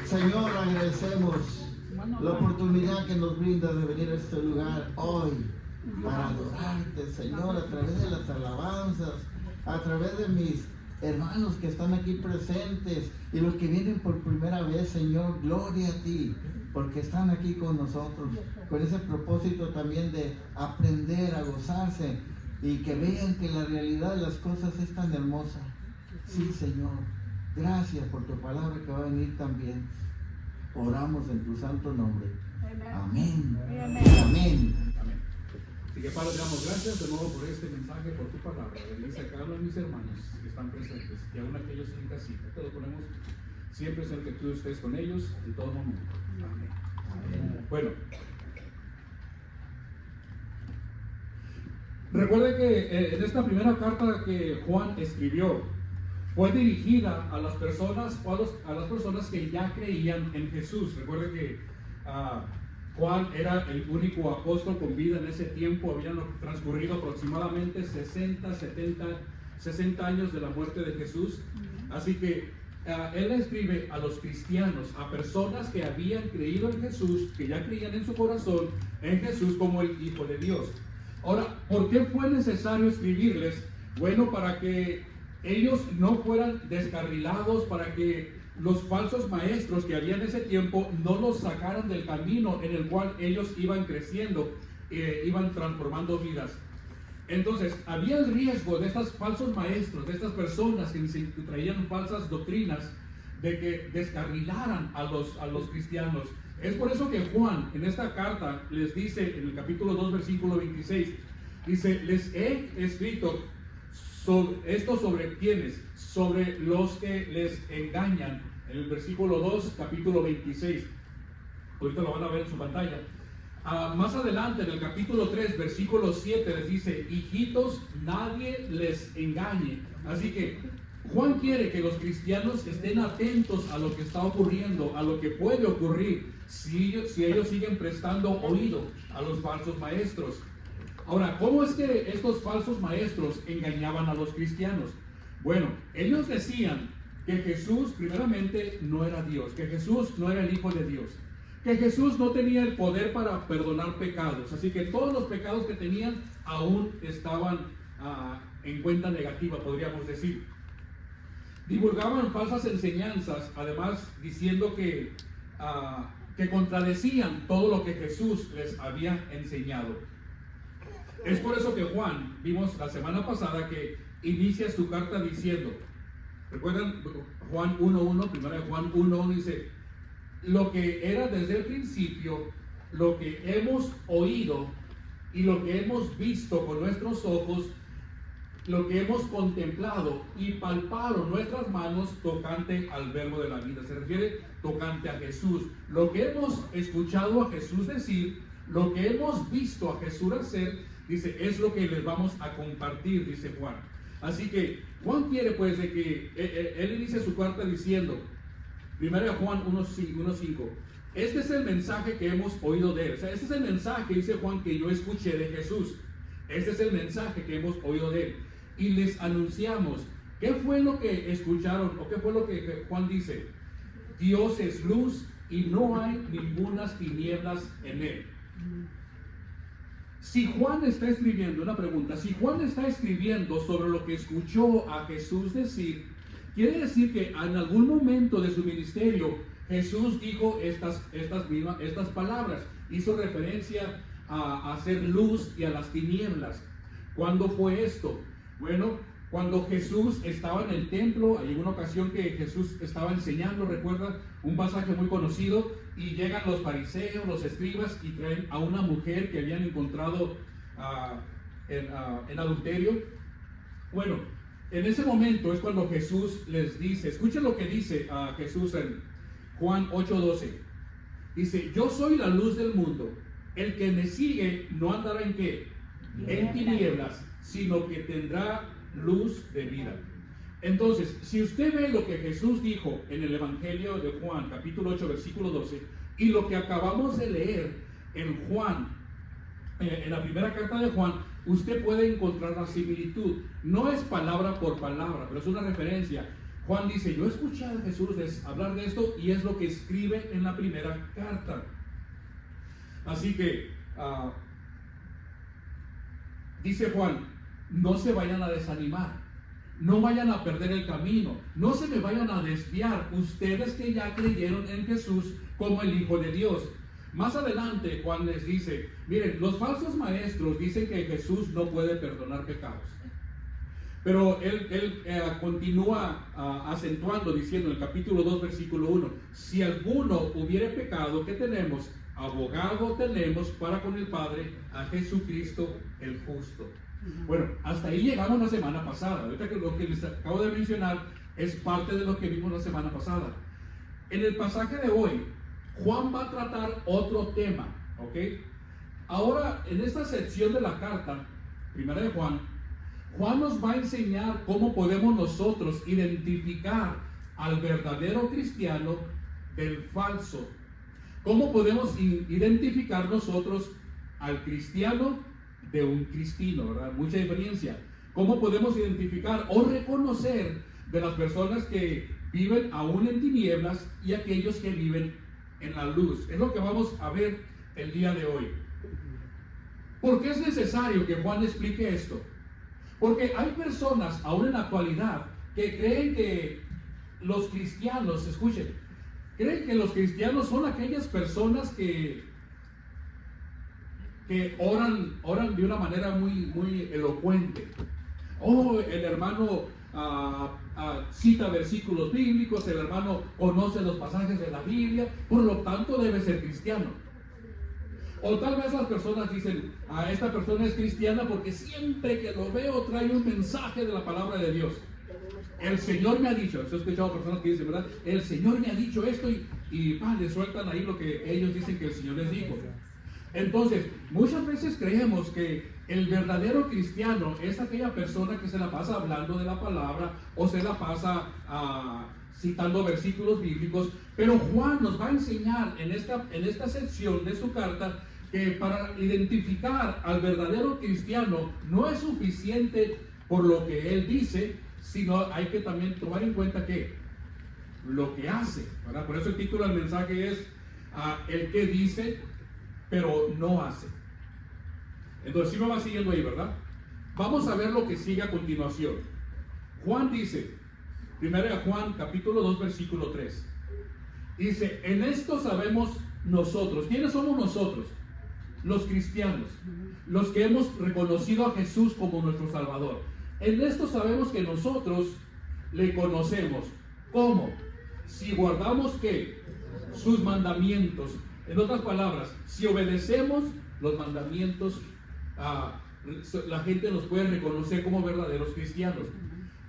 Señor, agradecemos la oportunidad que nos brinda de venir a este lugar hoy para adorarte, Señor, a través de las alabanzas, a través de mis hermanos que están aquí presentes y los que vienen por primera vez, Señor, gloria a ti, porque están aquí con nosotros, con ese propósito también de aprender a gozarse y que vean que la realidad de las cosas es tan hermosa. Sí, Señor, gracias por tu palabra que va a venir también. Oramos en tu santo nombre. Amén. Amén. Amén. Así que Padre, damos gracias de nuevo por este mensaje, por tu palabra. Bendice a cada uno de mis hermanos que están presentes y aún aquellos en casita. Te lo ponemos siempre, Señor, que tú estés con ellos en todo momento. Amén. Amén. Bueno, recuerde que en esta primera carta que Juan escribió fue dirigida a las personas que ya creían en Jesús. Recuerde que Juan era el único apóstol con vida en ese tiempo. Habían transcurrido aproximadamente 60 años de la muerte de Jesús. Así que él escribe a los cristianos, a personas que habían creído en Jesús, que ya creían en su corazón en Jesús como el Hijo de Dios. Ahora, ¿por qué fue necesario escribirles? Bueno, para que ellos no fueran descarrilados, para que los falsos maestros que había en ese tiempo no los sacaran del camino en el cual ellos iban creciendo, iban transformando vidas. Entonces, había el riesgo de estos falsos maestros, de estas personas que traían falsas doctrinas, de que descarrilaran a los cristianos. Es por eso que Juan en esta carta les dice, en el capítulo 2, versículo 26, dice: les he escrito sobre quiénes, sobre los que les engañan. En el versículo 2, capítulo 26. Ahorita lo van a ver en su pantalla. Más adelante, en el capítulo 3, versículo 7, les dice: hijitos, nadie les engañe. Así que Juan quiere que los cristianos estén atentos a lo que está ocurriendo, a lo que puede ocurrir si ellos siguen prestando oído a los falsos maestros. Ahora, ¿cómo es que estos falsos maestros engañaban a los cristianos? Bueno, ellos decían que Jesús primeramente no era Dios, que Jesús no era el Hijo de Dios, que Jesús no tenía el poder para perdonar pecados, así que todos los pecados que tenían aún estaban en cuenta negativa, podríamos decir. Divulgaban falsas enseñanzas, además diciendo que contradecían todo lo que Jesús les había enseñado. Es por eso que Juan, vimos la semana pasada, que inicia su carta diciendo, ¿recuerdan? Juan 1.1, primera de Juan 1.1 dice: lo que era desde el principio, lo que hemos oído y lo que hemos visto con nuestros ojos, lo que hemos contemplado y palparon nuestras manos tocante al verbo de la vida. Se refiere tocante a Jesús. Lo que hemos escuchado a Jesús decir, lo que hemos visto a Jesús hacer, dice, es lo que les vamos a compartir, dice Juan. Así que Juan quiere pues de que él inicia su carta diciendo, 1 Juan 1.5, este es el mensaje que hemos oído de él. O sea, este es el mensaje, dice Juan, que yo escuché de Jesús. Este es el mensaje que hemos oído de él. Y les anunciamos, ¿qué fue lo que escucharon? ¿O qué fue lo que Juan dice? Dios es luz y no hay ningunas tinieblas en él. Si Juan está escribiendo, una pregunta, si Juan está escribiendo sobre lo que escuchó a Jesús decir, quiere decir que en algún momento de su ministerio Jesús dijo estas palabras, hizo referencia a hacer luz y a las tinieblas. ¿Cuándo fue esto? Bueno, cuando Jesús estaba en el templo, hay una ocasión que Jesús estaba enseñando, recuerda, un pasaje muy conocido, y llegan los fariseos, los escribas, y traen a una mujer que habían encontrado en adulterio. Bueno, en ese momento es cuando Jesús les dice, escuchen lo que dice Jesús en Juan 8:12. Dice: yo soy la luz del mundo, el que me sigue no andará en ¿qué? En tinieblas, sino que tendrá luz de vida. Entonces, si usted ve lo que Jesús dijo en el Evangelio de Juan, capítulo 8, versículo 12, y lo que acabamos de leer en Juan, en la primera carta de Juan, usted puede encontrar la similitud. No es palabra por palabra, pero es una referencia. Juan dice, yo escuché a Jesús hablar de esto y es lo que escribe en la primera carta. Así que, dice Juan, no se vayan a desanimar, no vayan a perder el camino, no se me vayan a desviar, ustedes que ya creyeron en Jesús como el Hijo de Dios. Más adelante Juan les dice, miren, los falsos maestros dicen que Jesús no puede perdonar pecados. Pero él continúa acentuando, diciendo en el capítulo 2, versículo 1, si alguno hubiere pecado, ¿qué tenemos? Abogado tenemos para con el Padre, a Jesucristo el justo. Bueno, hasta ahí llegamos la semana pasada. Ahorita que lo que les acabo de mencionar es parte de lo que vimos la semana pasada. En el pasaje de hoy, Juan va a tratar otro tema, ¿ok? Ahora, en esta sección de la carta, primera de Juan nos va a enseñar cómo podemos nosotros identificar al verdadero cristiano del falso. ¿Cómo podemos identificar nosotros al cristiano de un cristino, ¿verdad? Mucha diferencia. ¿Cómo podemos identificar o reconocer de las personas que viven aún en tinieblas y aquellos que viven en la luz? Es lo que vamos a ver el día de hoy. ¿Por qué es necesario que Juan explique esto? Porque hay personas aún en la actualidad que creen que los cristianos, escuchen, creen que los cristianos son aquellas personas que oran de una manera muy elocuente. Oh, el hermano cita versículos bíblicos, el hermano conoce los pasajes de la Biblia, por lo tanto debe ser cristiano. O tal vez las personas dicen, esta persona es cristiana porque siempre que lo veo trae un mensaje de la palabra de Dios. El Señor me ha dicho, he escuchado personas que dicen, ¿verdad? El Señor me ha dicho esto y le sueltan ahí lo que ellos dicen que el Señor les dijo. Entonces, muchas veces creemos que el verdadero cristiano es aquella persona que se la pasa hablando de la palabra o se la pasa citando versículos bíblicos, pero Juan nos va a enseñar en esta sección de su carta que para identificar al verdadero cristiano no es suficiente por lo que él dice, sino hay que también tomar en cuenta que lo que hace, ¿verdad? Por eso el título del mensaje es el que dice pero no hace. Entonces sí me va siguiendo ahí, ¿verdad? Vamos a ver lo que sigue a continuación. Juan dice, 1 Juan capítulo 2 versículo 3, dice, en esto sabemos nosotros. ¿Quiénes somos nosotros? Los cristianos, los que hemos reconocido a Jesús como nuestro Salvador. En esto sabemos que nosotros le conocemos. ¿Cómo? Si guardamos ¿qué? Sus mandamientos. En otras palabras, si obedecemos los mandamientos, la gente nos puede reconocer como verdaderos cristianos.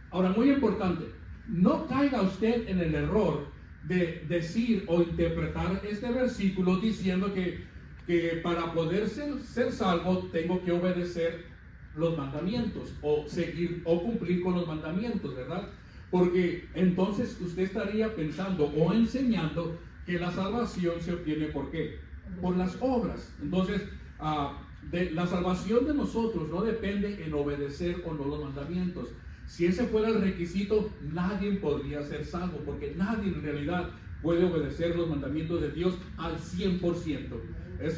Ahora, muy importante, no caiga usted en el error de decir o interpretar este versículo diciendo que para poder ser salvo tengo que obedecer los mandamientos o seguir o cumplir con los mandamientos, ¿verdad? Porque entonces usted estaría pensando o enseñando que la salvación se obtiene ¿por qué? Por las obras. Entonces, la salvación de nosotros no depende en obedecer o no los mandamientos. Si ese fuera el requisito, nadie podría ser salvo, porque nadie en realidad puede obedecer los mandamientos de Dios al 100%.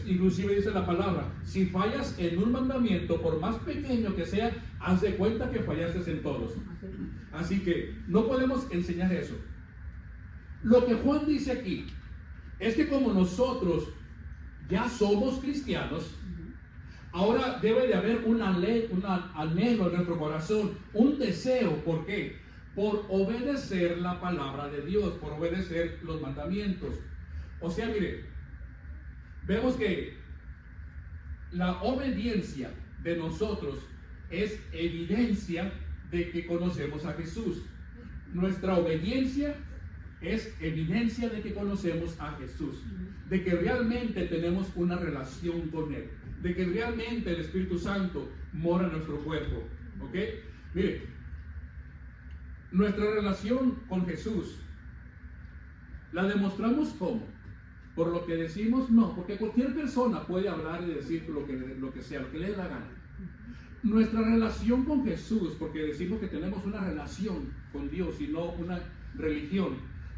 Inclusive dice la palabra, si fallas en un mandamiento, por más pequeño que sea, haz de cuenta que fallaste en todos. Así que no podemos enseñar eso. Lo que Juan dice aquí es que como nosotros ya somos cristianos, ahora debe de haber un anhelo en nuestro corazón, un deseo. ¿Por qué? Por obedecer la palabra de Dios, por obedecer los mandamientos. O sea, mire, vemos que la obediencia de nosotros es evidencia de que conocemos a Jesús. Nuestra obediencia es evidencia de que conocemos a Jesús, de que realmente tenemos una relación con Él, de que realmente el Espíritu Santo mora en nuestro cuerpo. ¿Ok? Mire, nuestra relación con Jesús la demostramos ¿cómo? Por lo que decimos, no, porque cualquier persona puede hablar y decir lo que sea, lo que le dé la gana. Nuestra relación con Jesús, porque decimos que tenemos una relación con Dios y no una religión.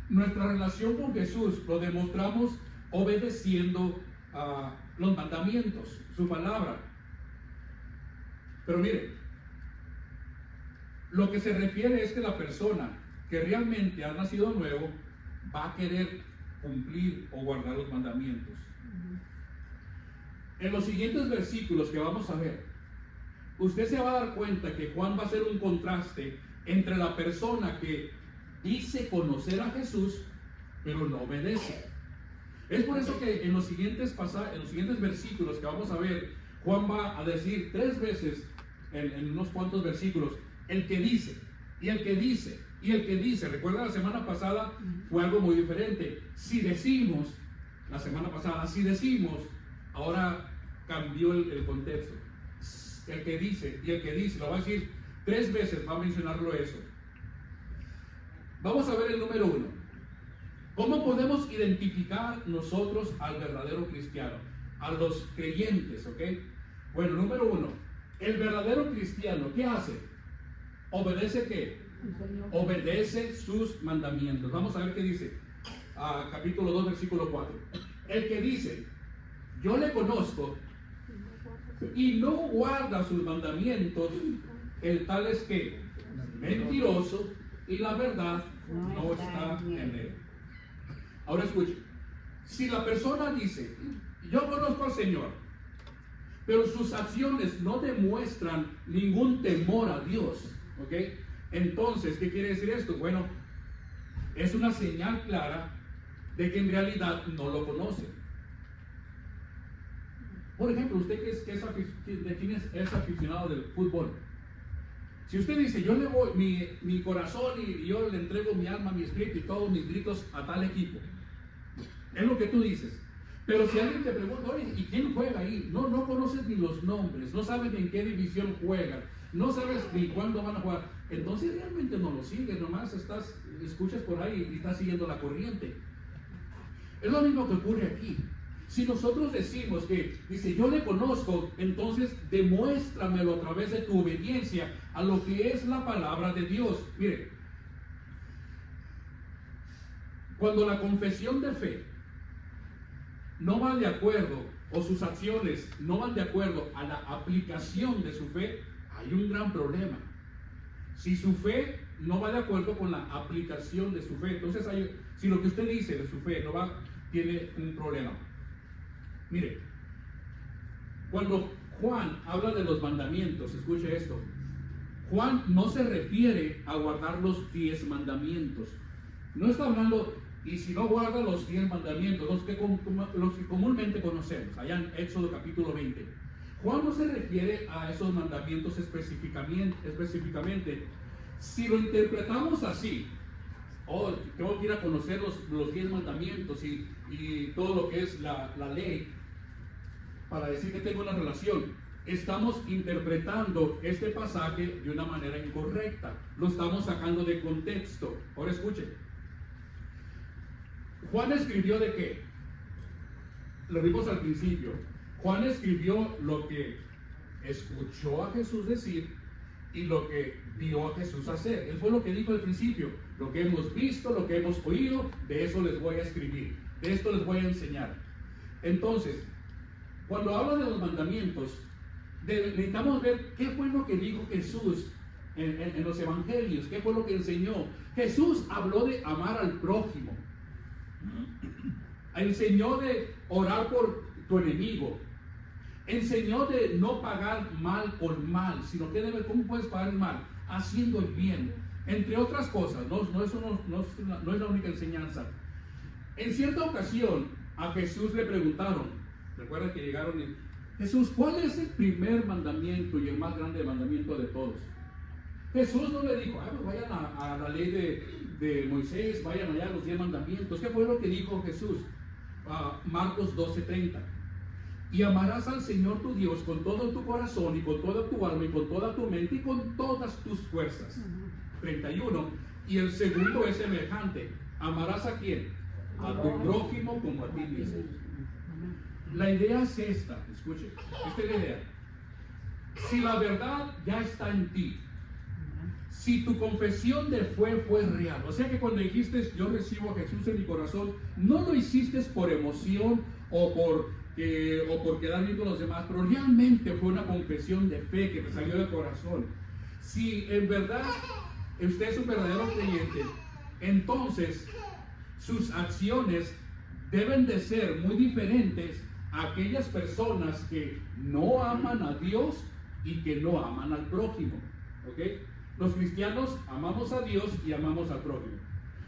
Nuestra relación con Jesús lo demostramos obedeciendo a los mandamientos, su palabra. Pero mire, lo que se refiere es que la persona que realmente ha nacido nuevo va a querer cumplir o guardar los mandamientos. En los siguientes versículos que vamos a ver, usted se va a dar cuenta que Juan va a hacer un contraste entre la persona que dice conocer a Jesús, pero no obedece. Es por eso que en los siguientes versículos que vamos a ver, Juan va a decir 3 veces en unos cuantos versículos, el que dice, y el que dice, y el que dice. Recuerda, la semana pasada fue algo muy diferente. Si decimos, la semana pasada, si decimos, ahora cambió el contexto. El que dice, y el que dice, lo va a decir 3 veces, va a mencionarlo eso. Vamos a ver el número 1. ¿Cómo podemos identificar nosotros al verdadero cristiano? A los creyentes, ¿ok? Bueno, número 1. El verdadero cristiano, ¿qué hace? ¿Obedece qué? Obedece sus mandamientos. Vamos a ver qué dice. Capítulo 2, versículo 4. El que dice, yo le conozco, y no guarda sus mandamientos, el tal es que mentiroso, y la verdad no está en él. Ahora escuche, si la persona dice, yo conozco al Señor, pero sus acciones no demuestran ningún temor a Dios, ¿ok? Entonces, ¿qué quiere decir esto? Bueno, es una señal clara de que en realidad no lo conoce. Por ejemplo, usted ¿de quién es aficionado del fútbol? Si usted dice, yo le voy mi corazón y yo le entrego mi alma, mi espíritu y todos mis gritos a tal equipo, es lo que tú dices. Pero si alguien te pregunta, oye, ¿y quién juega ahí? No conoces ni los nombres, no sabes en qué división juegan, no sabes ni cuándo van a jugar. Entonces realmente no lo sigues, nomás escuchas por ahí y estás siguiendo la corriente. Es lo mismo que ocurre aquí. Si nosotros decimos que, dice, yo le conozco, entonces demuéstramelo a través de tu obediencia a lo que es la palabra de Dios. Mire, cuando la confesión de fe no va de acuerdo, o sus acciones no van de acuerdo a la aplicación de su fe, hay un gran problema. Si su fe no va de acuerdo con la aplicación de su fe, entonces si lo que usted dice de su fe no va, tiene un problema. Mire, cuando Juan habla de los mandamientos, escuche esto, Juan no se refiere a guardar los 10 mandamientos. No está hablando, y si no guarda los 10 mandamientos, los que comúnmente conocemos, allá en Éxodo capítulo 20. Juan no se refiere a esos mandamientos específicamente. Si lo interpretamos así, tengo que ir a conocer los 10 mandamientos y todo lo que es la ley, para decir que tengo una relación, estamos interpretando este pasaje de una manera incorrecta. Lo estamos sacando de contexto. Ahora escuchen. Juan escribió de qué? Lo vimos al principio. Juan escribió lo que escuchó a Jesús decir y lo que vio a Jesús hacer. Él fue lo que dijo al principio. Lo que hemos visto, lo que hemos oído, de eso les voy a escribir. De esto les voy a enseñar. Entonces, cuando habla de los mandamientos, necesitamos ver qué fue lo que dijo Jesús en los evangelios, qué fue lo que enseñó. Jesús habló de amar al prójimo, enseñó de orar por tu enemigo, enseñó de no pagar mal con mal, sino que ¿cómo puedes pagar el mal? Haciendo el bien, entre otras cosas. No es la única enseñanza. En cierta ocasión a Jesús le preguntaron, recuerda que llegaron y, Jesús, ¿cuál es el primer mandamiento y el más grande mandamiento de todos? Jesús no le dijo, pues vayan a la ley de Moisés, vayan allá a los 10 mandamientos. ¿Qué fue lo que dijo Jesús? Marcos 12:30. Y amarás al Señor tu Dios con todo tu corazón y con toda tu alma y con toda tu mente y con todas tus fuerzas. 31. Y el segundo es semejante. ¿Amarás a quién? A tu prójimo como a ti mismo. La idea es esta, escuche, esta es la idea. Si la verdad ya está en ti, si tu confesión de fe fue real, o sea que cuando dijiste yo recibo a Jesús en mi corazón, no lo hiciste por emoción o por quedar bien con los demás, pero realmente fue una confesión de fe que te salió del corazón. Si en verdad usted es un verdadero creyente, entonces sus acciones deben de ser muy diferentes a aquellas personas que no aman a Dios y que no aman al prójimo. ¿Ok? Los cristianos amamos a Dios y amamos al prójimo.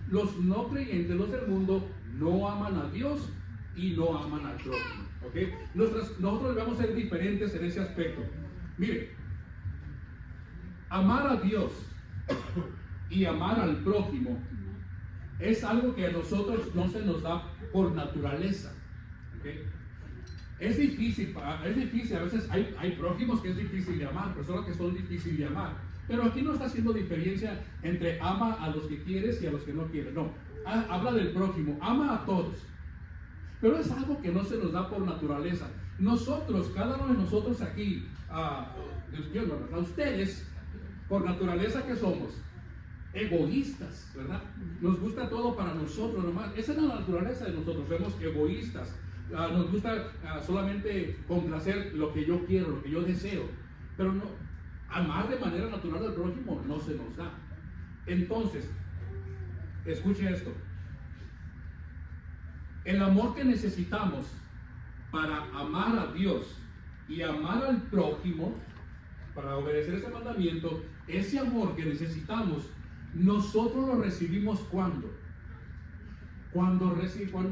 Los no creyentes, los del mundo, no aman a Dios y no aman al prójimo. ¿Ok? Nosotros debemos ser diferentes en ese aspecto. Mire, amar a Dios y amar al prójimo es algo que a nosotros no se nos da por naturaleza. ¿Okay? Es difícil, a veces hay prójimos que es difícil de amar, personas que son difíciles de amar. Pero aquí no está haciendo diferencia entre ama a los que quieres y a los que no quieres. No, habla del prójimo, ama a todos. Pero es algo que no se nos da por naturaleza. Nosotros, cada uno de nosotros aquí, a ustedes, por naturaleza que somos, egoístas, ¿verdad? Nos gusta todo para nosotros nomás. Esa es la naturaleza de nosotros, somos egoístas. Nos gusta solamente complacer lo que yo quiero, lo que yo deseo. Pero no, amar de manera natural al prójimo no se nos da. Entonces, escuche esto. El amor que necesitamos para amar a Dios y amar al prójimo, para obedecer ese mandamiento, ese amor que necesitamos, nosotros lo recibimos cuando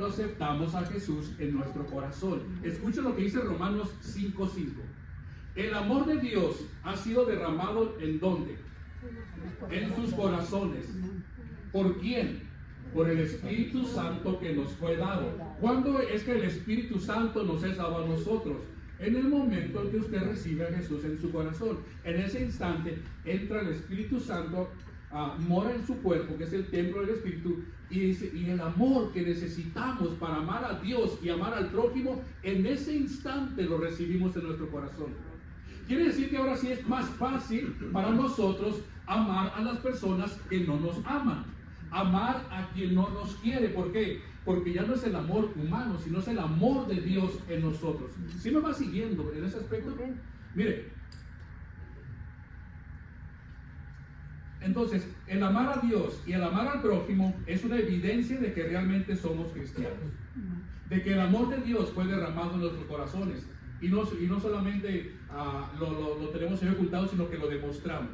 aceptamos a Jesús en nuestro corazón. Escuchen lo que dice Romanos 5:5. El amor de Dios ha sido derramado ¿en dónde? En sus corazones. ¿Por quién? Por el Espíritu Santo que nos fue dado. ¿Cuándo es que el Espíritu Santo nos es dado a nosotros? En el momento en que usted recibe a Jesús en su corazón. En ese instante entra el Espíritu Santo, mora en su cuerpo, que es el templo del Espíritu, y dice, y el amor que necesitamos para amar a Dios y amar al prójimo, en ese instante lo recibimos en nuestro corazón. Quiere decir que ahora sí es más fácil para nosotros amar a las personas que no nos aman, amar a quien no nos quiere. ¿Por qué? Porque ya no es el amor humano, sino es el amor de Dios en nosotros. ¿Sí me va siguiendo en ese aspecto? Mire, entonces, el amar a Dios y el amar al prójimo es una evidencia de que realmente somos cristianos, de que el amor de Dios fue derramado en nuestros corazones. Y no solamente lo tenemos ahí ocultado, sino que lo demostramos.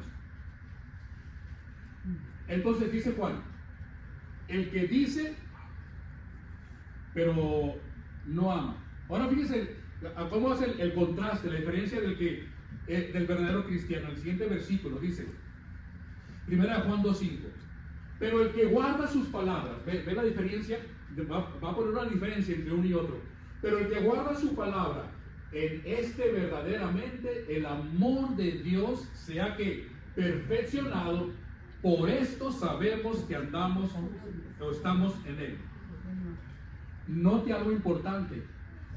Entonces dice Juan, el que dice, pero no ama. Ahora fíjense cómo es el contraste, la diferencia del verdadero cristiano. El siguiente versículo dice, 1 Juan 2:5. Pero el que guarda sus palabras, ¿ve la diferencia? Va a poner una diferencia entre uno y otro. Pero el que guarda su palabra, en este verdaderamente el amor de Dios sea que perfeccionado, por esto sabemos que andamos o estamos en él. Note algo importante.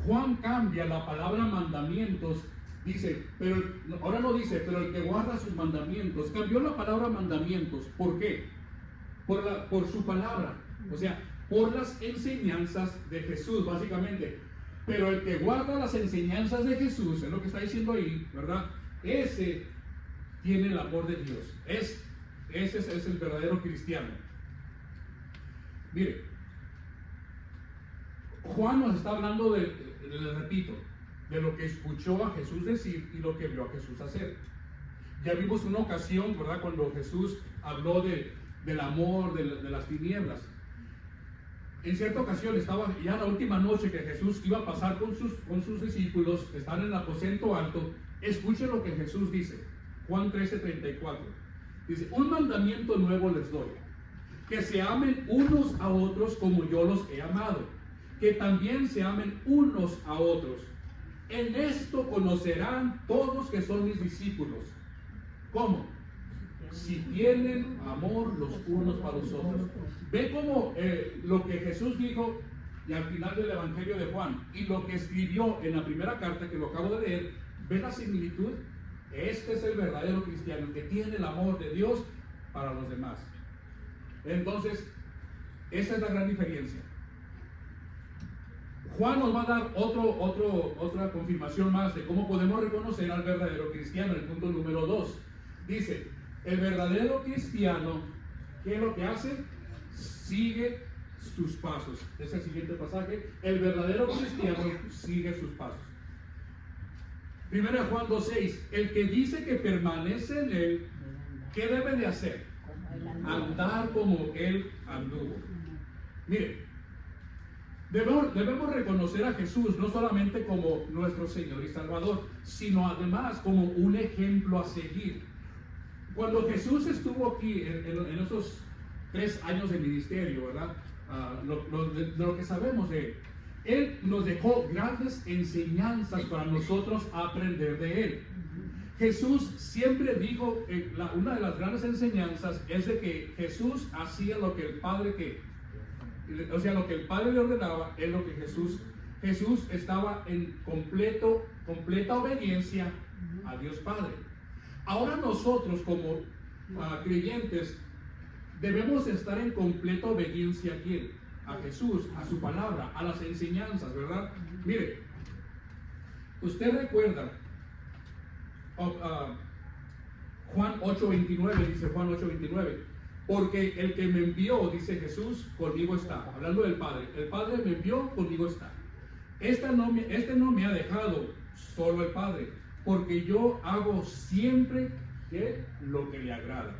Juan cambia la palabra mandamientos, dice, pero ahora no dice, pero el que guarda sus mandamientos. Cambió la palabra mandamientos. ¿Por qué? Por su palabra, o sea, por las enseñanzas de Jesús, básicamente. Pero el que guarda las enseñanzas de Jesús, es lo que está diciendo ahí, ¿verdad? Ese tiene el amor de Dios. Ese es el verdadero cristiano. Mire, Juan nos está hablando les repito, de lo que escuchó a Jesús decir y lo que vio a Jesús hacer. Ya vimos una ocasión, ¿verdad?, cuando Jesús habló del amor, de las tinieblas. En cierta ocasión estaba ya la última noche que Jesús iba a pasar con sus discípulos, están en el aposento alto. Escuchen lo que Jesús dice, Juan 13:34. Dice, un mandamiento nuevo les doy, que se amen unos a otros como yo los he amado, que también se amen unos a otros. En esto conocerán todos que son mis discípulos. ¿Cómo? Si tienen amor los unos para los otros. Ve cómo lo que Jesús dijo y al final del Evangelio de Juan y lo que escribió en la primera carta que lo acabo de leer, ve la similitud. Este es el verdadero cristiano, que tiene el amor de Dios para los demás. Entonces, esa es la gran diferencia. Juan nos va a dar otra confirmación más de cómo podemos reconocer al verdadero cristiano. El punto número 2 dice: el verdadero cristiano, ¿qué es lo que hace? Sigue sus pasos. Es el siguiente pasaje. El verdadero cristiano sigue sus pasos. 1 Juan 2:6. El que dice que permanece en él, ¿qué debe de hacer? Andar como él anduvo. Mire, debemos reconocer a Jesús no solamente como nuestro Señor y Salvador, sino además como un ejemplo a seguir. Cuando Jesús estuvo aquí en esos 3 años de ministerio, ¿verdad? Lo que sabemos de él nos dejó grandes enseñanzas para nosotros aprender de él. Jesús siempre dijo, una de las grandes enseñanzas es de que Jesús hacía lo que el Padre lo que el Padre le ordenaba, es lo que Jesús estaba en completa obediencia a Dios Padre. Ahora nosotros como creyentes debemos estar en completa obediencia a ¿quién? A Jesús, a su palabra, a las enseñanzas, ¿verdad? Mire, usted recuerda Juan 8:29, dice Juan 8:29, porque el que me envió, dice Jesús, conmigo está. Hablando del Padre, el Padre me envió, conmigo está. Este no me ha dejado, solo el Padre, porque yo hago siempre lo que le agrada.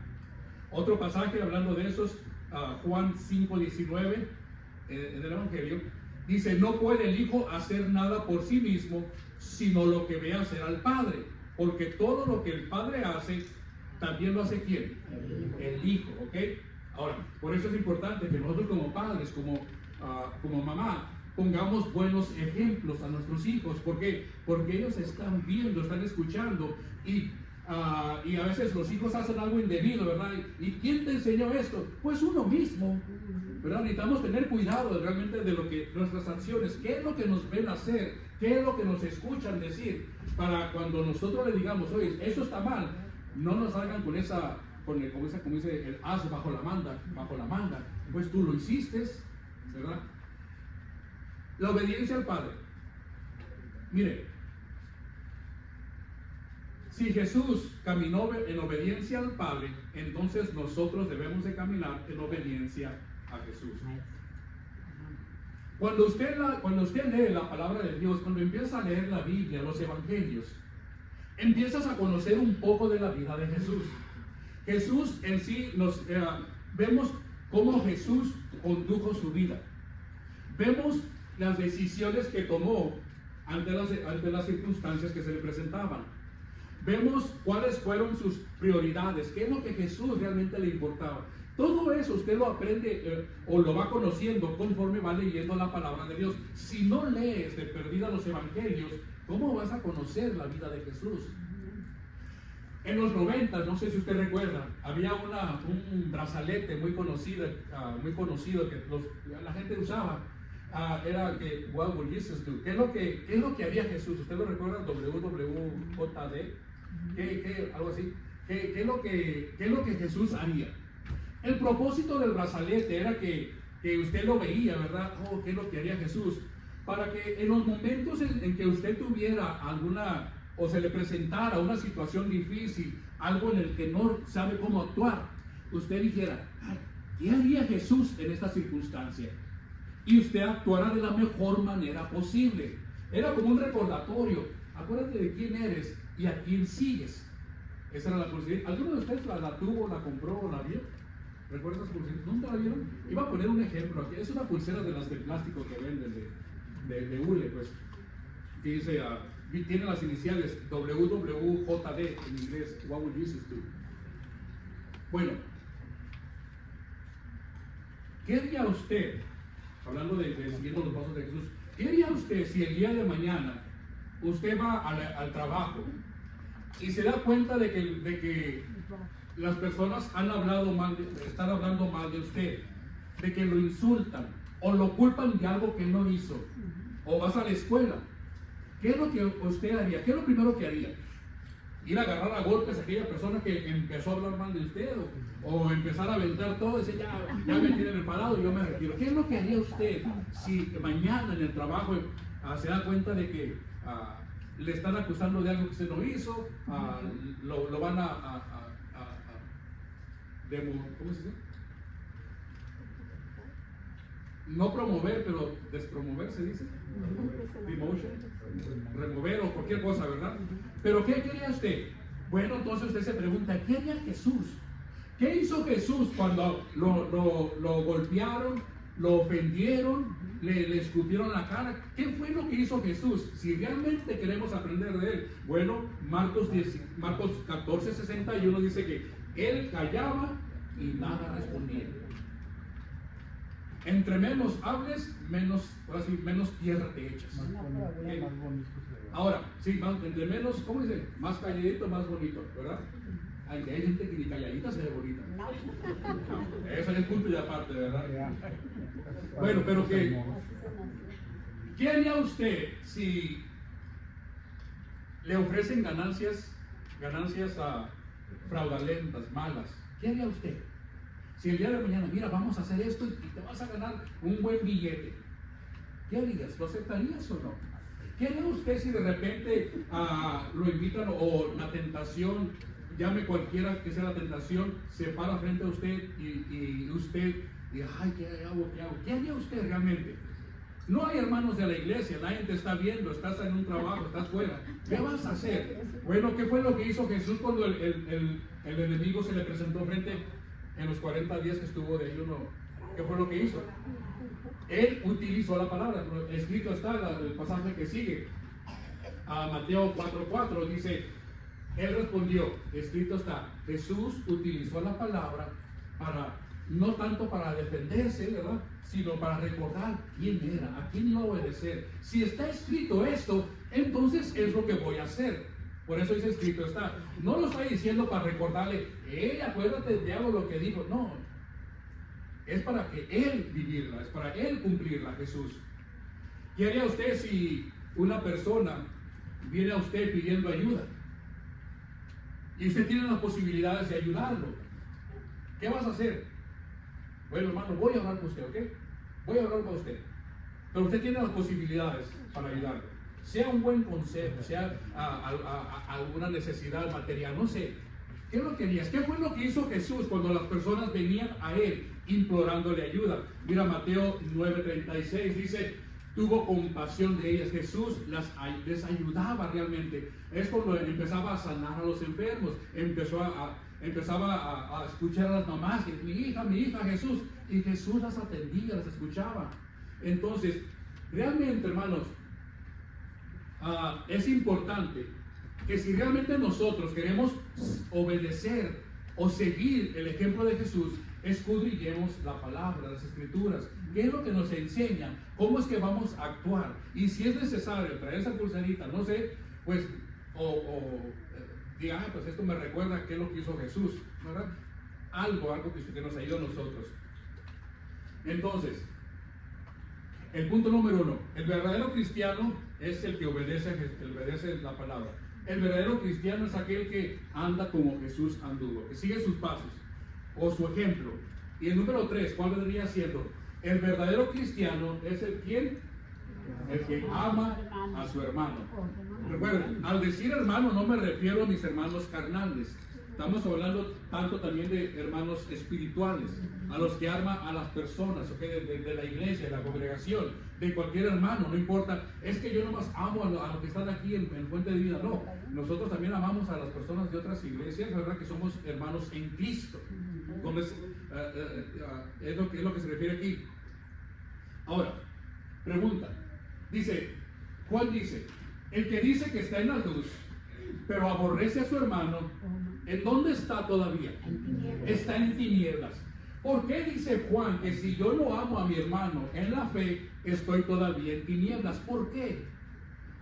Otro pasaje hablando de esos, Juan 5:19, en el Evangelio, dice: no puede el Hijo hacer nada por sí mismo, sino lo que ve hacer al Padre, porque todo lo que el Padre hace, también lo hace ¿quién? El Hijo, ¿ok? Ahora, por eso es importante que nosotros como padres, como mamá, pongamos buenos ejemplos a nuestros hijos. ¿Por qué? Porque ellos están viendo, están escuchando, y a veces los hijos hacen algo indebido, ¿verdad? ¿Y quién te enseñó esto? Pues uno mismo, ¿verdad? Necesitamos tener cuidado realmente de lo que nuestras acciones, qué es lo que nos ven hacer, qué es lo que nos escuchan decir, para cuando nosotros le digamos: oye, eso está mal, no nos salgan como dice el as bajo la manga, pues tú lo hiciste, ¿verdad? La obediencia al Padre. Mire, si Jesús caminó en obediencia al Padre, entonces nosotros debemos de caminar en obediencia a Jesús. Cuando usted lee la palabra de Dios, cuando empieza a leer la Biblia, los evangelios, empiezas a conocer un poco de la vida de Jesús. Jesús en sí, vemos cómo Jesús condujo su vida. Vemos las decisiones que tomó ante las circunstancias que se le presentaban. Vemos cuáles fueron sus prioridades, qué es lo que Jesús realmente le importaba. Todo eso usted lo aprende o lo va conociendo conforme va leyendo la palabra de Dios. Si no lees de perdida los evangelios, ¿cómo vas a conocer la vida de Jesús? En los 90, no sé si usted recuerda, había un brazalete muy conocido que la gente usaba. Era que what would Jesus do? ¿Qué es lo que haría Jesús? ¿Usted lo recuerda? WWJD, algo así. ¿Qué es lo que Jesús haría? El propósito del brazalete era que usted lo veía, ¿verdad? ¿Qué es lo que haría Jesús? Para que en los momentos en que usted tuviera alguna, o se le presentara una situación difícil, algo en el que no sabe cómo actuar, usted dijera: ¿qué haría Jesús en esta circunstancia? Y usted actuara de la mejor manera posible. Era como un recordatorio: acuérdate de quién eres y a quién sigues. Esa era la pulsera. ¿Alguno de ustedes la tuvo, la compró o la vio? ¿Recuerdas esas pulseras? ¿Nunca la vieron? Iba a poner un ejemplo aquí. Es una pulsera de las de plástico que venden de hule, pues. Que dice, tiene las iniciales WWJD en inglés. What would Jesus do? Bueno, ¿qué haría usted? Hablando de siguiendo los pasos de Jesús, ¿qué haría usted si el día de mañana usted va al trabajo y se da cuenta de que las personas están hablando mal de usted, de que lo insultan o lo culpan de algo que no hizo? O vas a la escuela, ¿qué es lo que usted haría? ¿Qué es lo primero que haría? ir a agarrar a golpes a aquella persona que empezó a hablar mal de usted o empezar a aventar todo y decir, ya me tienen enfadado, yo me retiro. ¿Qué es lo que haría usted si mañana en el trabajo se da cuenta de que le están acusando de algo que usted no hizo, lo van ¿cómo se dice? No promover, pero despromover se dice, demotion, remover o cualquier cosa, ¿verdad? Pero ¿qué quería usted? Bueno, entonces usted se pregunta, ¿qué haría Jesús? ¿Qué hizo Jesús cuando lo golpearon, lo ofendieron, le escupieron la cara? ¿Qué fue lo que hizo Jesús? Si realmente queremos aprender de él, bueno, Marcos 14:61 dice que él callaba y nada respondía. Entre menos hables, menos tierra te echas. Ahora, sí, entre menos, ¿cómo dice? Más calladito, más bonito, ¿verdad? Hay gente que ni calladita se ve bonita. Eso es el punto y aparte, ¿verdad? Bueno, pero ¿qué haría usted si le ofrecen ganancias fraudulentas, malas? ¿Qué haría usted? Si el día de mañana, mira, vamos a hacer esto y te vas a ganar un buen billete, ¿qué harías? ¿Lo aceptarías o no? ¿Qué haría usted si de repente lo invitan o la tentación, llame cualquiera que sea la tentación, se para frente a usted y usted diga, ay, ¿qué hago? ¿Qué haría usted realmente? No hay hermanos de la iglesia, nadie te está viendo, estás en un trabajo, estás fuera. ¿Qué vas a hacer? Bueno, ¿qué fue lo que hizo Jesús cuando el enemigo se le presentó frente en los 40 días que estuvo de ayuno? ¿Qué fue lo que hizo? Él utilizó la palabra, escrito está el pasaje que sigue, a Mateo 4:4, dice, él respondió, escrito está, Jesús utilizó la palabra no tanto para defenderse, ¿verdad?, sino para recordar quién era, a quién iba a obedecer. Si está escrito esto, entonces es lo que voy a hacer. Por eso dice escrito está. No lo está diciendo para recordarle, acuérdate de algo lo que dijo. No, es para que él vivirla, es para él cumplirla, Jesús. ¿Qué haría usted si una persona viene a usted pidiendo ayuda y usted tiene las posibilidades de ayudarlo? ¿Qué vas a hacer? Bueno, hermano, voy a orar por usted, ¿ok? Voy a orar por usted. Pero usted tiene las posibilidades para ayudarlo. Sea un buen consejo, sea alguna necesidad material, no sé. ¿Qué es lo que harías? ¿Qué fue lo que hizo Jesús cuando las personas venían a él implorándole ayuda? Mira Mateo 9:36, dice, tuvo compasión de ellas. Jesús les ayudaba realmente. Es cuando empezaba a sanar a los enfermos, empezaba a escuchar a las mamás, mi hija, Jesús, y Jesús las atendía, las escuchaba. Entonces, realmente, hermanos, es importante que si realmente nosotros queremos obedecer o seguir el ejemplo de Jesús, escudriñemos la palabra, las escrituras, qué es lo que nos enseña, cómo es que vamos a actuar, y si es necesario traer esa pulserita, no sé, pues, diga, pues esto me recuerda qué es lo que hizo Jesús, ¿verdad? Algo que nos ayuda a nosotros. Entonces, el punto número 1, el verdadero cristiano es el que obedece la palabra. El verdadero cristiano es aquel que anda como Jesús anduvo, que sigue sus pasos o su ejemplo. Y el número 3, ¿cuál vendría siendo? El verdadero cristiano es el que ama a su hermano. Recuerden, al decir hermano no me refiero a mis hermanos carnales. Estamos hablando tanto también de hermanos espirituales, a los que ama a las personas, ¿okay? de la iglesia, de la congregación, de cualquier hermano, no importa. Es que yo nomás amo a los que están aquí en Fuente de Vida. No, nosotros también amamos a las personas de otras iglesias, ¿verdad? Que somos hermanos en Cristo. Entonces, es lo que se refiere aquí. Ahora, pregunta. Dice, Juan dice, el que dice que está en la luz, pero aborrece a su hermano, ¿en dónde está todavía? Está en tinieblas. ¿Por qué dice Juan que si yo no amo a mi hermano en la fe, estoy todavía en tinieblas? ¿Por qué?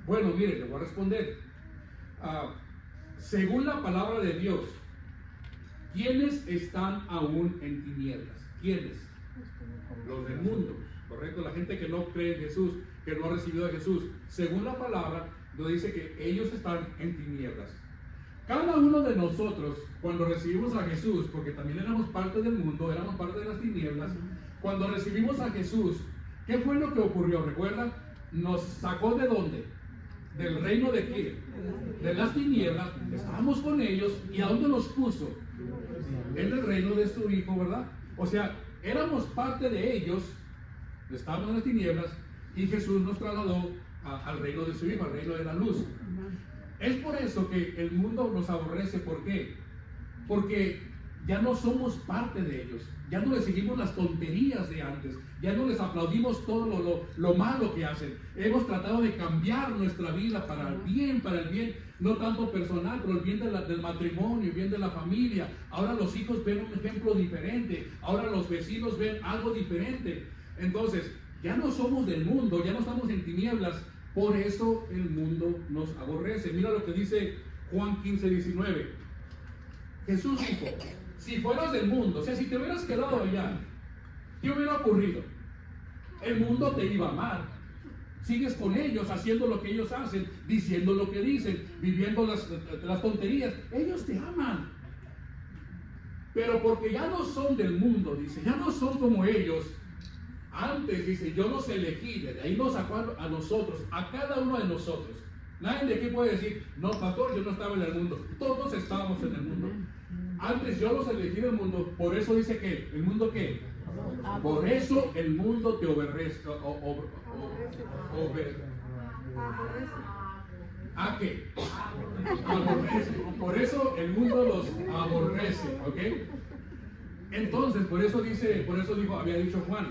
Bueno, mire, le voy a responder. Según la palabra de Dios, ¿quiénes están aún en tinieblas? ¿Quiénes? Los del mundo, ¿correcto? La gente que no cree en Jesús, que no ha recibido a Jesús. Según la palabra, nos dice que ellos están en tinieblas. Cada uno de nosotros, cuando recibimos a Jesús, porque también éramos parte del mundo, éramos parte de las tinieblas, cuando recibimos a Jesús, ¿qué fue lo que ocurrió? ¿Recuerda? Nos sacó ¿de dónde? ¿Del reino de qué? De las tinieblas. Estábamos con ellos. ¿Y a dónde nos puso? En el reino de su Hijo, ¿verdad? O sea, éramos parte de ellos, estábamos en las tinieblas, y Jesús nos trasladó al reino de su Hijo, al reino de la luz. Es por eso que el mundo nos aborrece. ¿Por qué? Porque ya no somos parte de ellos, ya no les seguimos las tonterías de antes, ya no les aplaudimos todo lo malo que hacen. Hemos tratado de cambiar nuestra vida para el bien, no tanto personal, pero el bien del matrimonio, el bien de la familia. Ahora los hijos ven un ejemplo diferente, ahora los vecinos ven algo diferente. Entonces, ya no somos del mundo, ya no estamos en tinieblas, por eso el mundo nos aborrece. Mira lo que dice Juan 15:19. Jesús dijo: si fueras del mundo, o sea, si te hubieras quedado allá, ¿qué hubiera ocurrido? El mundo te iba a amar. Sigues con ellos, haciendo lo que ellos hacen, diciendo lo que dicen, viviendo las tonterías. Ellos te aman. Pero porque ya no son del mundo, dice, ya no son como ellos. Antes, dice, yo los elegí, de ahí nos sacó a nosotros, a cada uno de nosotros. Nadie de aquí puede decir: no, pastor, yo no estaba en el mundo. Todos estábamos en el mundo. Antes yo los elegí del mundo, por eso dice que, ¿el mundo qué? Por eso el mundo te aborrece. ¿A qué? Aborrece. Por eso el mundo los aborrece, ¿ok? Entonces, por eso dijo, había dicho Juan: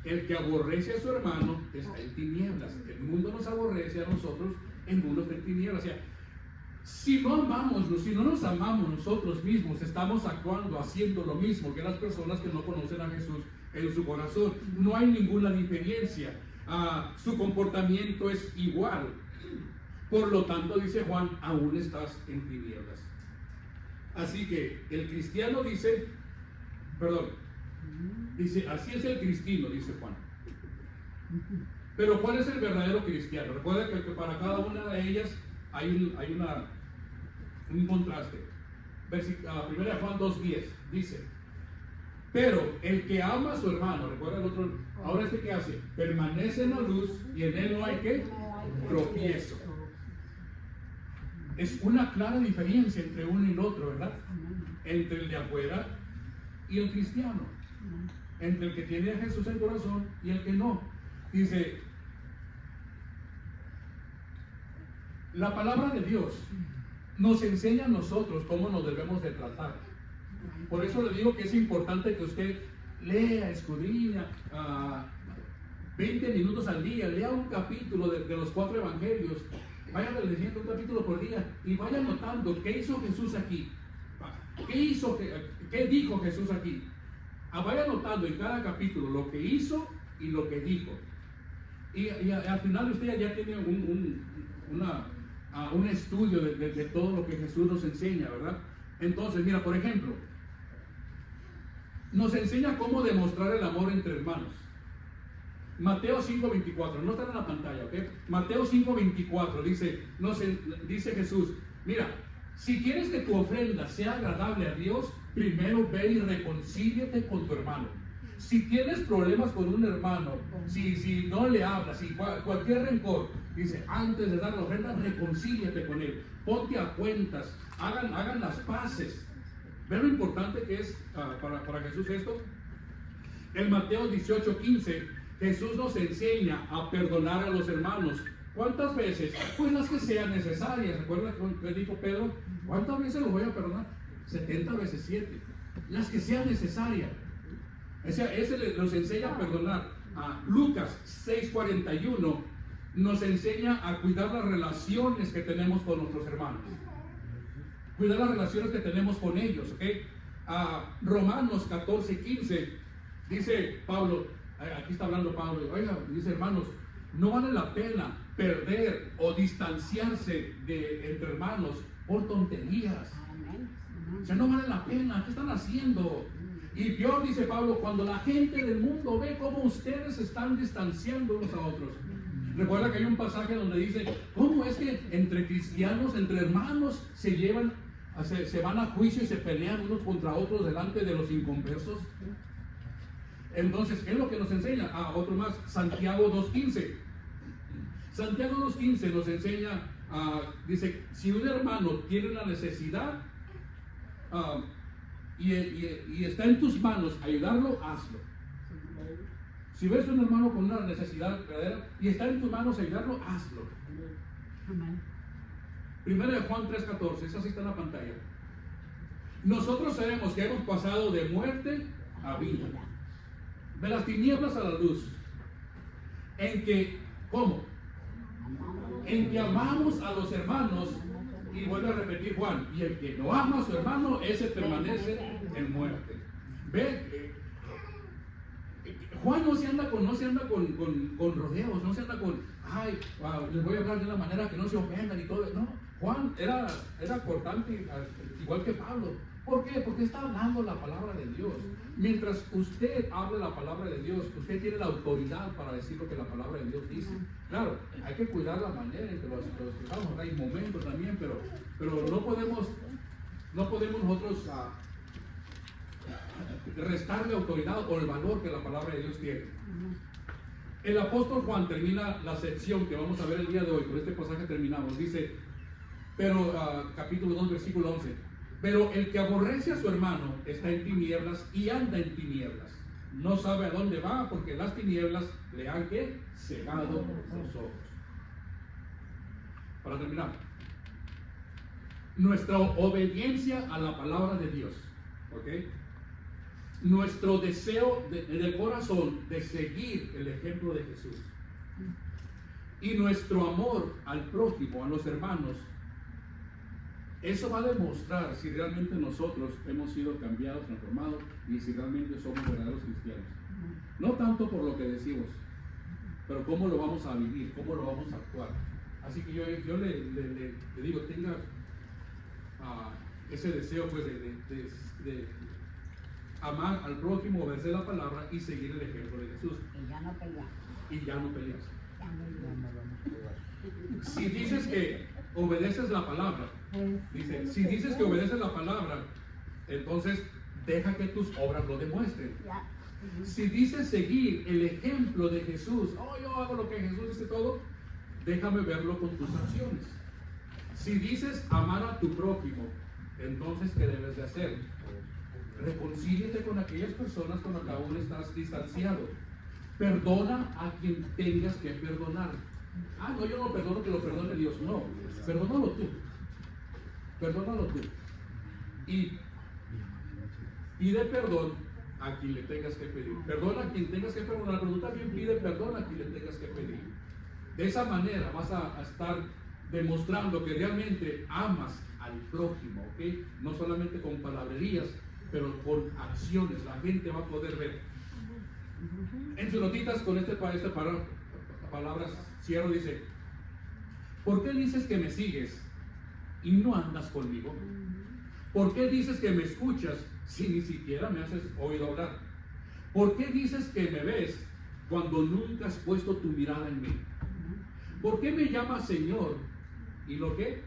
el que aborrece a su hermano está en tinieblas. El mundo nos aborrece a nosotros, el mundo está en tinieblas. O sea, si no nos amamos nosotros mismos, estamos actuando, haciendo lo mismo que las personas que no conocen a Jesús en su corazón. No hay ninguna diferencia. Su comportamiento es igual. Por lo tanto, dice Juan, aún estás en tinieblas. Así que el cristiano dice, así es el cristino, dice Juan. Pero ¿cuál es el verdadero cristiano? Recuerda que para cada una de ellas hay un contraste. Primera de Juan 2:10 dice: pero el que ama a su hermano, recuerda el otro, ahora ¿qué hace? Permanece en la luz y en él no hay ¿qué? Tropiezo. Es una clara diferencia entre uno y el otro, ¿verdad? Entre el de afuera y el cristiano, entre el que tiene a Jesús en el corazón y el que no. Dice, la palabra de Dios nos enseña a nosotros cómo nos debemos de tratar. Por eso le digo que es importante que usted lea, escudriña 20 minutos al día, lea un capítulo de los 4 evangelios, vaya leyendo un capítulo por día y vaya notando qué hizo Jesús aquí, qué dijo Jesús aquí. Vaya notando en cada capítulo lo que hizo y lo que dijo. Y al final usted ya tiene un estudio de todo lo que Jesús nos enseña, ¿verdad? Entonces, mira, por ejemplo, nos enseña cómo demostrar el amor entre hermanos. Mateo 5:24, no está en la pantalla, ¿ok? Mateo 5:24 dice Jesús: mira, si quieres que tu ofrenda sea agradable a Dios, primero ve y reconcíliate con tu hermano. Si tienes problemas con un hermano, si no le hablas, si cualquier rencor, dice, antes de dar la ofrenda, reconcíliate con él, ponte a cuentas, hagan las paces. ¿Ven lo importante que es para Jesús esto? En Mateo 18:15, Jesús nos enseña a perdonar a los hermanos. ¿Cuántas veces? Pues las que sean necesarias. ¿Recuerdan que dijo Pedro? ¿Cuántas veces los voy a perdonar? 70 veces 7. Las que sean necesarias. Ese nos enseña a perdonar. Lucas 6:41 nos enseña a cuidar las relaciones que tenemos con nuestros hermanos. Cuidar las relaciones que tenemos con ellos, ¿ok? Romanos 14:15 dice Pablo, aquí está hablando Pablo, oiga, dice, hermanos, no vale la pena perder o distanciarse entre hermanos por tonterías. O sea, no vale la pena. ¿Qué están haciendo? Y peor, dice Pablo, cuando la gente del mundo ve cómo ustedes se están distanciando unos a otros. Recuerda que hay un pasaje donde dice, ¿cómo es que entre cristianos, entre hermanos, se van a juicio y se pelean unos contra otros delante de los inconversos? Entonces, ¿qué es lo que nos enseña? Otro más, Santiago 2.15. Santiago 2.15 nos enseña, dice, si un hermano tiene una necesidad y está en tus manos ayudarlo, hazlo. Si ves a un hermano con una necesidad verdadera y está en tus manos ayudarlo, hazlo. Primero de Juan 3.14, esa sí está en la pantalla. Nosotros sabemos que hemos pasado de muerte a vida, de las tinieblas a la luz, en que, ¿cómo? En que amamos a los hermanos, y vuelve a repetir Juan, y el que no ama a su hermano, ese permanece en muerte. Ve, Juan no se anda con rodeos, no se anda con, les voy a hablar de una manera que no se ofendan y todo. No, Juan era cortante, igual que Pablo. ¿Por qué? Porque está hablando la palabra de Dios. Mientras usted hable la palabra de Dios, usted tiene la autoridad para decir lo que la palabra de Dios dice. Claro, hay que cuidar la manera en que lo expresamos. Hay momentos también, pero no podemos nosotros restarle autoridad o el valor que la palabra de Dios tiene. El apóstol Juan termina la sección que vamos a ver el día de hoy. Con este pasaje terminamos. Dice, pero capítulo 2, versículo 11. Pero el que aborrece a su hermano está en tinieblas y anda en tinieblas. No sabe a dónde va porque las tinieblas le han cegado los ojos. Para terminar, nuestra obediencia a la palabra de Dios, ¿ok? Nuestro deseo en el corazón de seguir el ejemplo de Jesús y nuestro amor al prójimo, a los hermanos, eso va a demostrar si realmente nosotros hemos sido cambiados, transformados y si realmente somos verdaderos cristianos. No tanto por lo que decimos, pero cómo lo vamos a vivir, cómo lo vamos a actuar. Así que yo le digo, tenga ese deseo pues de amar al prójimo, obedecer la palabra y seguir el ejemplo de Jesús. Y ya no peleas. Si dices que obedeces la palabra, dice, si dices que obedeces la palabra, entonces deja que tus obras lo demuestren. Si dices seguir el ejemplo de Jesús, yo hago lo que Jesús dice todo, déjame verlo con tus acciones. Si dices amar a tu prójimo, entonces ¿qué debes de hacer? Reconcíliate con aquellas personas con las que aún estás distanciado. Perdona a quien tengas que perdonar. No, yo no perdono, que lo perdone Dios. No, perdónalo tú. Perdónalo tú. Y pide perdón a quien le tengas que pedir. Perdona a quien tengas que perdonar, pero tú también pide perdón a quien le tengas que pedir. De esa manera vas a estar demostrando que realmente amas al prójimo, ¿ok? No solamente con palabrerías, pero con acciones. La gente va a poder ver. En sus notitas con palabras cierro, dice, ¿por qué dices que me sigues y no andas conmigo? ¿Por qué dices que me escuchas si ni siquiera me haces oído hablar? ¿Por qué dices que me ves cuando nunca has puesto tu mirada en mí? ¿Por qué me llamas Señor y lo que?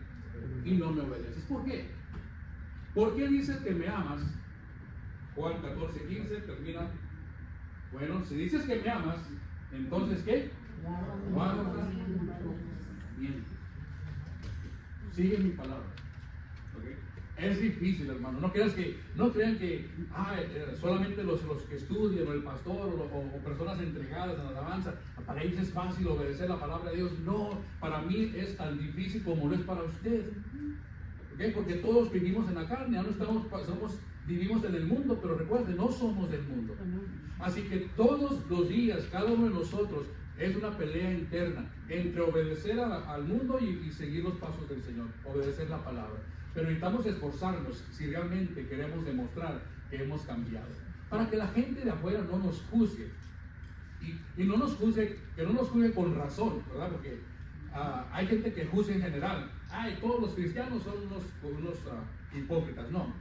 Y no me obedeces. ¿Por qué? ¿Por qué dices que me amas? Juan 14:15 termina. Bueno, si dices que me amas, entonces ¿qué? Guarda bien. Sigue mi palabra. ¿Okay? Es difícil, hermano. No crean que solamente los que estudian, o el pastor, o personas entregadas en la alabanza, para ellos es fácil obedecer la palabra de Dios. No, para mí es tan difícil como lo es para usted. ¿Okay? Porque todos vivimos en la carne, ya no vivimos en el mundo, pero recuerden, no somos del mundo. Así que todos los días, cada uno de nosotros, es una pelea interna entre obedecer al mundo y seguir los pasos del Señor, obedecer la palabra. Pero necesitamos esforzarnos si realmente queremos demostrar que hemos cambiado, para que la gente de afuera no nos juzgue. Y no nos juzgue, que no nos juzgue con razón, ¿verdad? Porque hay gente que juzga en general. Todos los cristianos son unos hipócritas, no.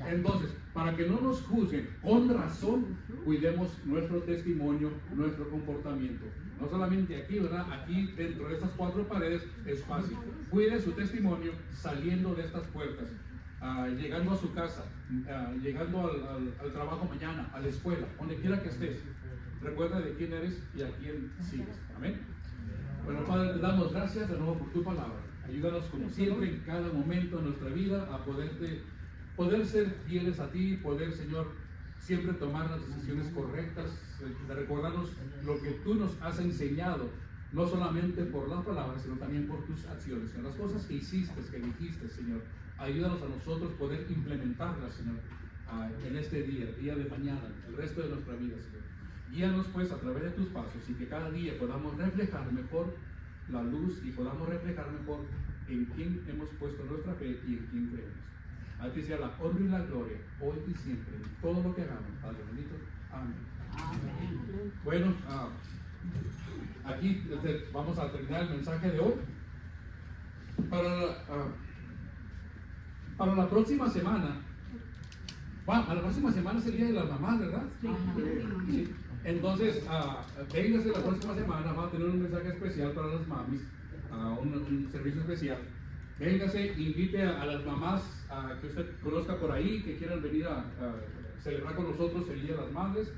Entonces, para que no nos juzguen, con razón, cuidemos nuestro testimonio, nuestro comportamiento. No solamente aquí, ¿verdad? Aquí dentro de estas 4 paredes es fácil. Cuide su testimonio saliendo de estas puertas, llegando a su casa, llegando al trabajo mañana, a la escuela, donde quiera que estés. Recuerda de quién eres y a quién sigues. Amén. Bueno, Padre, te damos gracias de nuevo por tu palabra. Ayúdanos como siempre en cada momento de nuestra vida a poder ser fieles a ti, poder, Señor, siempre tomar las decisiones correctas, de recordarnos lo que tú nos has enseñado, no solamente por las palabras, sino también por tus acciones, Señor. Las cosas que hiciste, que dijiste, Señor, ayúdanos a nosotros poder implementarlas, Señor, en este día, el día de mañana, el resto de nuestra vida, Señor. Guíanos pues a través de tus pasos y que cada día podamos reflejar mejor la luz y podamos reflejar mejor en quién hemos puesto nuestra fe y en quién creemos. A ti sea la honra y la gloria, hoy y siempre, en todo lo que hagamos, Padre bendito. Amén. Amén. Bueno, aquí vamos a terminar el mensaje de hoy. Para la próxima semana, a la próxima semana es el Día de las Mamás, ¿verdad? Sí. Entonces, véngase la próxima semana, vamos a tener un mensaje especial para las mamis, un servicio especial. Véngase, invite a las mamás que usted conozca por ahí, que quieran venir a celebrar con nosotros el Día de las Madres.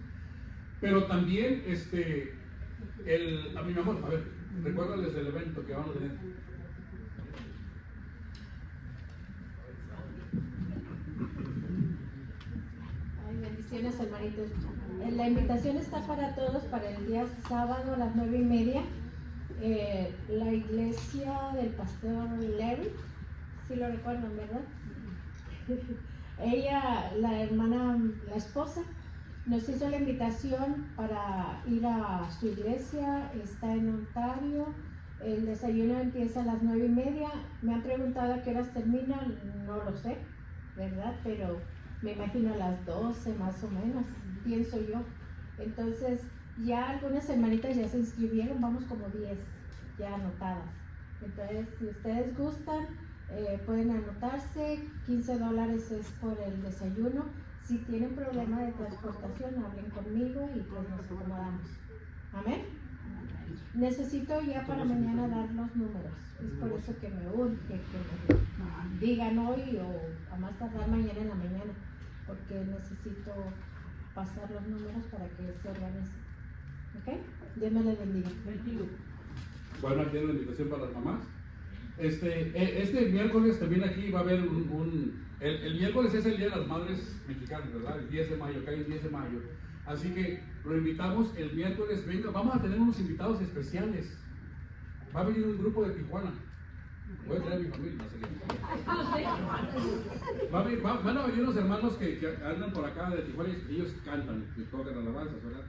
Pero también, a mi amor, a ver, recuérdales el evento que vamos a tener. Ay, bendiciones, hermanitos. La invitación está para todos para el día sábado a las 9:30. La iglesia del pastor Larry, si lo recuerdan, ¿verdad? Ella, la hermana, la esposa, nos hizo la invitación para ir a su iglesia. Está en Ontario. El desayuno empieza a las 9:30. Me han preguntado a qué horas termina, no lo sé, ¿verdad? Pero me imagino a las 12 más o menos, pienso yo. Entonces, ya algunas hermanitas ya se inscribieron, vamos como 10 ya anotadas. Entonces, si ustedes gustan, pueden anotarse. $15 es por el desayuno. Si tienen problema de transportación, hablen conmigo y pues nos acomodamos. Amén. Necesito ya para mañana dar los números. Es por eso que me urge que me digan hoy o a más tardar mañana en la mañana, porque necesito pasar los números para que se organicen. ¿Ok? Dios me les bendiga. Bueno, aquí tiene la invitación para las mamás. Este miércoles también aquí va a haber el miércoles es el Día de las Madres Mexicanas, ¿verdad? El 10 de mayo, acá hay el 10 de mayo. Así que lo invitamos el miércoles, venga, vamos a tener unos invitados especiales. Va a venir un grupo de Tijuana. Voy a traer a mi familia, van a venir unos hermanos que andan por acá de Tijuana y ellos cantan, y tocan alabanzas, ¿verdad?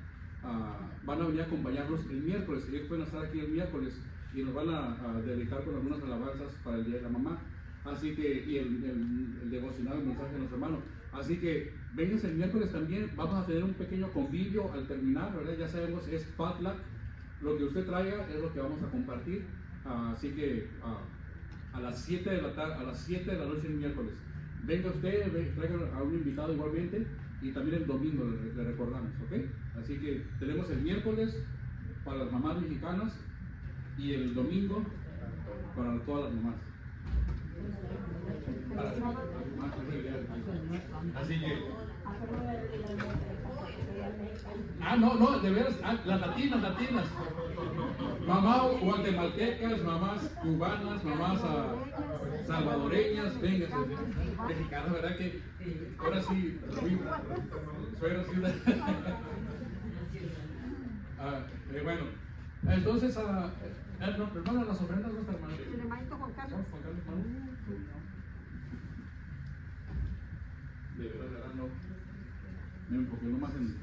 Van a venir a acompañarnos el miércoles. Ellos pueden estar aquí el miércoles y nos van a dedicar con algunas alabanzas para el Día de la Mamá. Así que, y el devocional, el mensaje de nuestro hermano. Así que, vengan el miércoles también. Vamos a tener un pequeño convivio al terminar, ¿verdad? Ya sabemos, es potluck. Lo que usted traiga es lo que vamos a compartir. Así que, a las 7 de la tarde, a las 7 de la noche el miércoles. Venga usted, traiga a un invitado igualmente. Y también el domingo le recordamos, ¿ok? Así que tenemos el miércoles para las mamás mexicanas y el domingo para todas las mamás. Así que no, de veras, las latinas, mamás guatemaltecas, mamás cubanas, mamás salvadoreñas, venga, mexicanas, ¿verdad? Que ahora sí, suena así. Bueno, entonces, hermano, las ofrendas no están hermano. El hermanito Juan Carlos. De verdad, no. Porque no más en.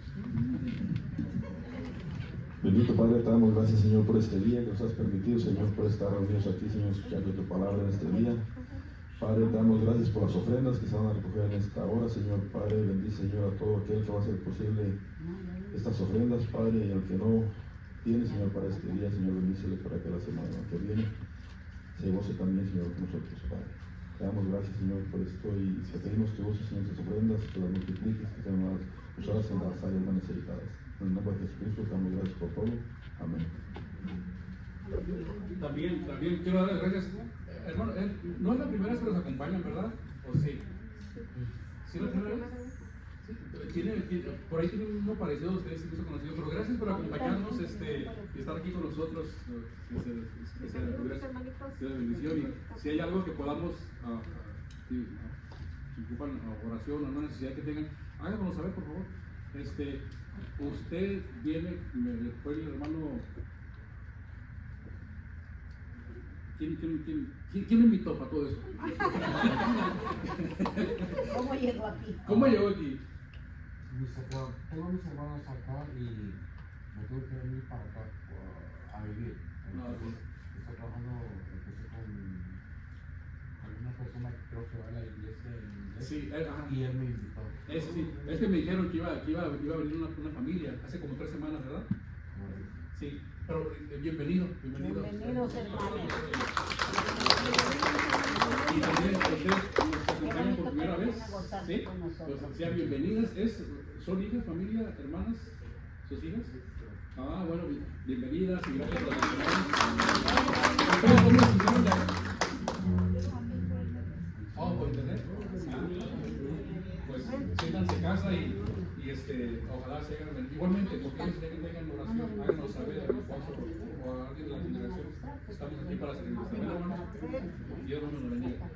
Bendito Padre, te damos gracias, Señor, por este día que nos has permitido, Señor, por estar reunidos aquí, Señor, escuchando tu palabra en este día. Padre, te damos gracias por las ofrendas que se van a recoger en esta hora, Señor. Padre, bendice, Señor, a todo aquel que va a hacer posible estas ofrendas, Padre, y al que no tiene, Señor, para este día, Señor, bendícele para que la semana que viene se goce también, Señor, con nosotros, Padre. Te damos gracias, Señor, por esto y te pedimos que uses, Señor, tus ofrendas, que las multipliques, que sean más usadas en las áreas más necesitadas. En el nombre de Jesucristo, te damos gracias por todo. Amén. También quiero darles gracias. Hermano, no es la primera vez que nos acompañan, ¿verdad? ¿O sí? ¿Sí la primera vez? Sí. Por ahí tiene uno parecido a ustedes, incluso conocido, pero gracias por acompañarnos y estar aquí con nosotros. Gracias, bendición. Y si hay algo que podamos, si ocupan oración o una necesidad que tengan, háganos saber, por favor. Usted viene, fue el hermano. ¿Quién me invitó para todo eso? ¿Cómo llegó aquí? ¿Cómo llegó aquí? Tengo mis hermanos acá y me tuve que venir para acá a vivir. Entonces, estoy trabajando, empecé con una persona que creo que va a la iglesia en inglés. Sí, y él me invitó. Es que me dijeron que iba a venir una familia hace como 3 semanas, ¿verdad? Sí, pero bienvenidos Bienvenidos, hermanos. Y también ustedes nos acompañan por primera vez. Sí, pues sean bienvenidas. ¿Son hijas, familia, hermanas, sus hijas? Bueno, bienvenidas y gracias por acompañarnos. ¿Cómo nos hicieron de por internet? Pues siéntanse en casa y ojalá se hagan. Igualmente, porque ellos tengan oración, háganos saber a mi esposo o a alguien de la congregación. Estamos aquí para servirles. Amén, hermano. Dios nos bendiga.